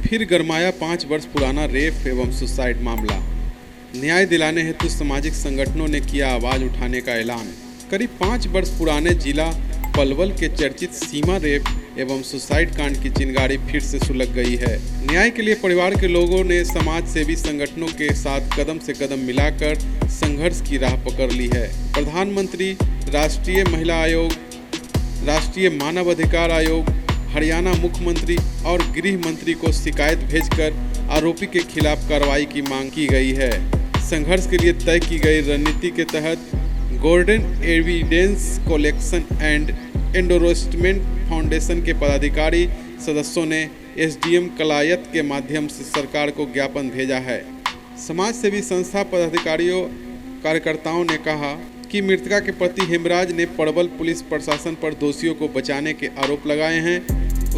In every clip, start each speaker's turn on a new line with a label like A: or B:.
A: फिर गरमाया 5 वर्ष पुराना रेप एवं सुसाइड मामला। न्याय दिलाने हेतु सामाजिक संगठनों ने किया आवाज उठाने का ऐलान। करीब 5 वर्ष पुराने जिला पलवल के चर्चित सीमा रेप एवं सुसाइड कांड की चिंगारी फिर से सुलग गई है। न्याय के लिए परिवार के लोगों ने समाज सेवी संगठनों के साथ कदम से कदम मिलाकर संघर्ष की राह पकड़ ली है। प्रधानमंत्री, राष्ट्रीय महिला आयोग, राष्ट्रीय मानव अधिकार आयोग, हरियाणा मुख्यमंत्री और गृह मंत्री को शिकायत भेजकर आरोपी के खिलाफ कार्रवाई की मांग की गई है। संघर्ष के लिए तय की गई रणनीति के तहत golden evidence collection and endorsement foundation के पदाधिकारी सदस्यों ने एसडीएम कलायत के माध्यम से सरकार को ज्ञापन भेजा है। समाज सेवी संस्था पदाधिकारियों कार्यकर्ताओं ने कहा कि मृतका के पति हेमराज ने पड़वल पुलिस प्रशासन पर दोषियों को बचाने के आरोप लगाए हैं।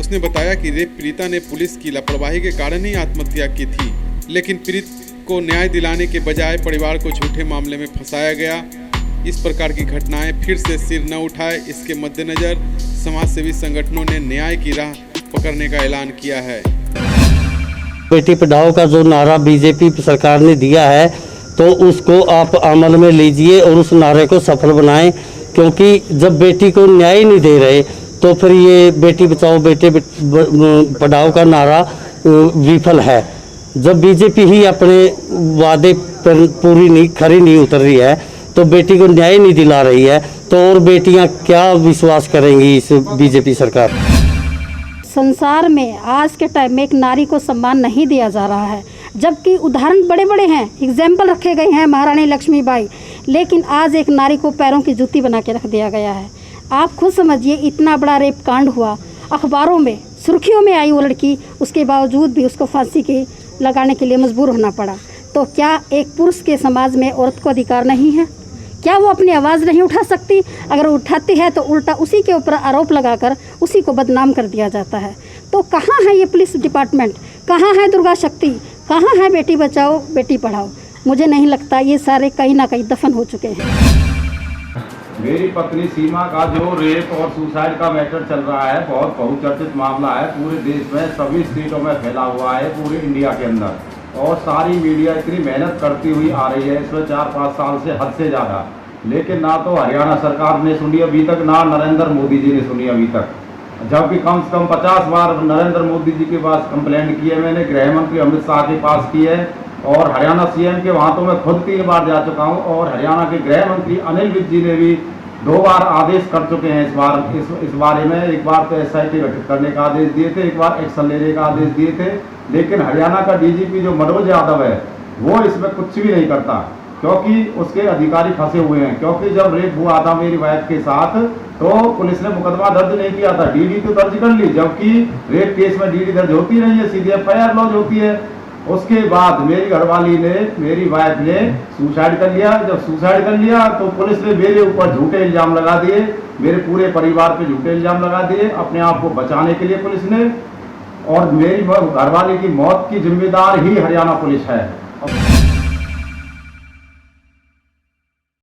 A: उसने बताया कि रेप पीड़िता ने पुलिस की लापरवाही के कारण ही आत्महत्या की थी, लेकिन पीड़ित को न्याय दिलाने के बजाय परिवार को झूठे मामले में फंसाया गया। इस प्रकार की घटनाएं फिर से सिर न उठाए, इसके मद्देनजर समाजसेवी संगठनों ने न्याय की राह पकड़ने का ऐलान किया है।
B: बेटी पढ़ाओ का जो नारा बीजेपी सरकार ने दिया है तो उसको आप अमल में लीजिए और उस नारे को सफल बनाएं, क्योंकि जब बेटी को न्याय नहीं दे रहे तो फिर ये बेटी बचाओ बेटे पढ़ाओ का नारा विफल है। जब बीजेपी ही अपने वादे पर खरी नहीं उतर रही है तो बेटी को न्याय नहीं दिला रही है, तो और बेटियां क्या विश्वास करेंगी इस बीजेपी सरकार।
C: संसार में आज के टाइम में एक नारी को सम्मान नहीं दिया जा रहा है, जबकि उदाहरण बड़े बड़े हैं, एग्जाम्पल रखे गए हैं, महारानी लक्ष्मीबाई, लेकिन आज एक नारी को पैरों की जूती बना के रख दिया गया है। आप खुद समझिए, इतना बड़ा रेप कांड हुआ, अखबारों में सुर्खियों में आई वो लड़की, उसके बावजूद भी उसको फांसी के लगाने के लिए मजबूर होना पड़ा। तो क्या एक पुरुष के समाज में औरत को अधिकार नहीं है? क्या वो अपनी आवाज़ नहीं उठा सकती? अगर उठाती है तो उल्टा उसी के ऊपर आरोप लगाकर उसी को बदनाम कर दिया जाता है। तो कहाँ है ये पुलिस डिपार्टमेंट? कहाँ है दुर्गा शक्ति? कहाँ है बेटी बचाओ बेटी पढ़ाओ? मुझे नहीं लगता, ये सारे कहीं ना कहीं दफन हो चुके हैं।
D: मेरी पत्नी सीमा का जो रेप और सुसाइड का मैटर चल रहा है, बहुत बहुचर्चित मामला है। पूरे देश में सभी स्टेटों में फैला हुआ है, पूरे इंडिया के अंदर, और सारी मीडिया इतनी मेहनत करती हुई आ रही है इसमें 4-5 साल से, हद से ज़्यादा, लेकिन ना तो हरियाणा सरकार ने सुनी अभी तक, ना नरेंद्र मोदी जी ने सुनी अभी तक। जबकि कम से कम 50 बार नरेंद्र मोदी जी के पास कंप्लेंट की है मैंने, गृह मंत्री अमित शाह के पास की है, और हरियाणा सीएम के वहाँ तो मैं खुद 3 बार जा चुका हूँ, और हरियाणा के गृह मंत्री अनिल विज जी ने भी 2 बार आदेश कर चुके हैं इस बारे में। एक बार तो SIT गठित करने का आदेश दिए थे, एक बार एक्शन लेने का आदेश दिए थे, लेकिन हरियाणा का DGP जो मनोज यादव है वो इसमें कुछ भी नहीं करता, क्योंकि उसके अधिकारी फंसे हुए हैं। क्योंकि जब रेप हुआ था मेरी वाइफ के साथ तो पुलिस ने मुकदमा दर्ज नहीं किया था, DD तो दर्ज कर ली, जबकि रेप केस में DD दर्ज होती नहीं है, सीधे FIR लॉन्च होती है। उसके बाद मेरी घरवाली ने, मेरी वाइफ ने सुसाइड कर लिया। जब सुसाइड कर लिया तो पुलिस ने मेरे ऊपर झूठे इल्जाम लगा दिए, मेरे पूरे परिवार पे झूठे इल्जाम लगा दिए अपने आप को बचाने के लिए पुलिस ने, और मेरी घरवाली की मौत की जिम्मेदार ही हरियाणा पुलिस है।